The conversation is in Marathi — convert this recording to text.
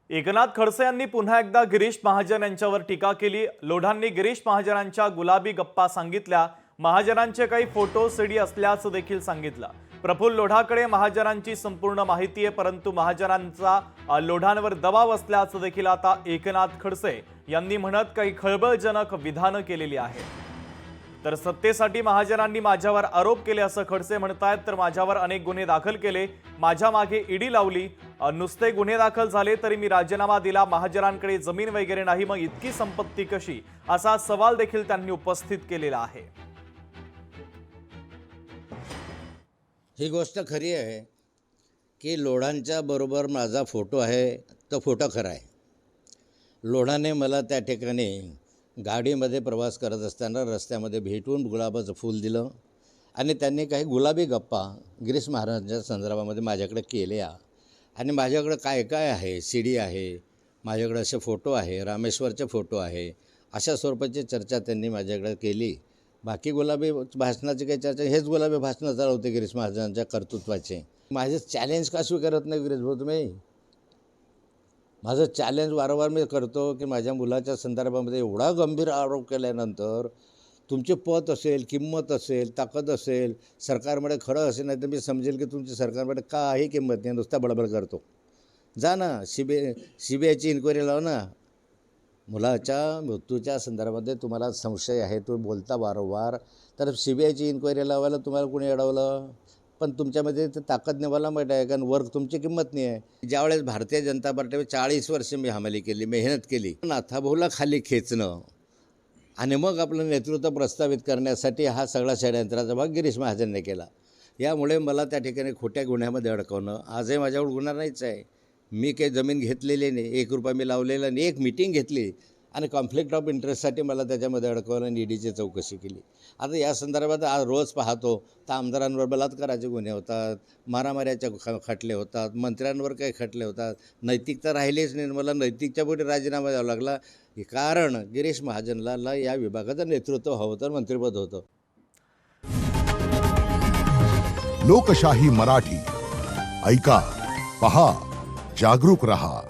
एकनाथ खडसे यांनी पुन्हा एकदा गिरीश महाजन यांच्यावर टीका केली। लोढांनी गिरीश महाजनांच्या गुलाबी गप्पा सांगितल्या। महाजनांचे काही फोटो सीडी असल्याचं देखील सांगितलं। प्रफुल्ल लोढाकडे महाजनांची संपूर्ण माहिती आहे, परंतु महाजनांचा लोढांवर दबाव असल्याचं देखील आता एकनाथ खडसे यांनी म्हणत काही खळबळजनक विधानं केलेली आहेत। तर सत्तेसाठी महाजनांनी माझ्यावर आरोप केले असं खडसे म्हणतायत। तर माझ्यावर अनेक गुन्हे दाखल केले, माझ्या मागे ईडी लावली, नुसते गुन्हे दाखल झाले तरी मी राजीनामा दिला, महाजनांकडे जमीन वगैरे नाही, मग इतकी संपत्ती कशी, असा सवाल देखील त्यांनी उपस्थित केलेला आहे। ही गोष्ट खरी आहे की लोढांच्या बरोबर माझा फोटो आहे, तो फोटो खरा आहे। लोढाने मला त्या ठिकाणी गाडीमध्ये प्रवास करत असताना रस्त्यामध्ये भेटून गुलाबाचं फूल दिलं आणि त्यांनी काही गुलाबी गप्पा गिरीश महाराजांच्या संदर्भामध्ये माझ्याकडे केल्या आणि माझ्याकडे काय काय आहे, सीडी आहे, माझ्याकडे असे फोटो आहे, रामेश्वरचे फोटो आहे, अशा स्वरूपाची चर्चा त्यांनी माझ्याकडे केली। बाकी गुलाबी भाषणाची काही चर्चा, हेच गुलाबी भाषणं चालवते गिरीश महाराजांच्या कर्तृत्वाचे। माझे चॅलेंज का स्वीकारत नाही गिरीश भाऊ तुम्ही? माझं चॅलेंज वारंवार मी करतो की माझ्या मुलाच्या संदर्भामध्ये एवढा गंभीर आरोप केल्यानंतर तुमचे पद असेल, किंमत असेल, ताकद असेल, सरकारमध्ये खरं असेल, नाही तर मी समजेल की तुमची सरकारमध्ये काही किंमत नाही, नुसता बडबड करतो। जा ना सीबीआयची इन्क्वायरी लाव ना। मुलाच्या मृत्यूच्या संदर्भामध्ये तुम्हाला संशय आहे, तुम्ही बोलता वारंवार, तर सीबीआयची इन्क्वायरी लावायला तुम्हाला कोणी अडवलं? पण तुमच्यामध्ये ते ताकद नेवायला माहीत आहे, कारण वर्क तुमची किंमत नाही आहे। ज्यावेळेस भारतीय जनता पार्टीवर 40 वर्ष मी हमाली केली, मेहनत केली, नाथाभाऊला खाली खेचणं आणि मग आपलं नेतृत्व प्रस्तावित करण्यासाठी हा सगळा षडयंत्राचा भाग गिरीश महाजनने केला। यामुळे मला त्या ठिकाणी खोट्या गुन्ह्यामध्ये अडकवणं, आजही माझ्यावर गुन्हा नाहीच आहे। मी काही जमीन घेतलेली नाही, 1 रुपया मी लावलेला नाही, एक मीटिंग घेतली आणि कॉन्फ्लिक्ट ऑफ इंटरेस्टसाठी मला त्याच्यामध्ये अडकवलं आणि ईडीची चौकशी केली। आता या संदर्भात आज रोज पाहतो तर आमदारांवर बलात्काराचे गुन्हे होतात, मारामाऱ्याचे खटले होतात, मंत्र्यांवर काही खटले होतात, नैतिकता राहिलीच नाही। मला नैतिकच्या पुढे राजीनामा द्यावा लागला, कारण गिरीश महाजनला या विभागाचं नेतृत्व हवं होतं, मंत्रिपद होतं। लोकशाही मराठी ऐका, पहा, जागरूक रहा।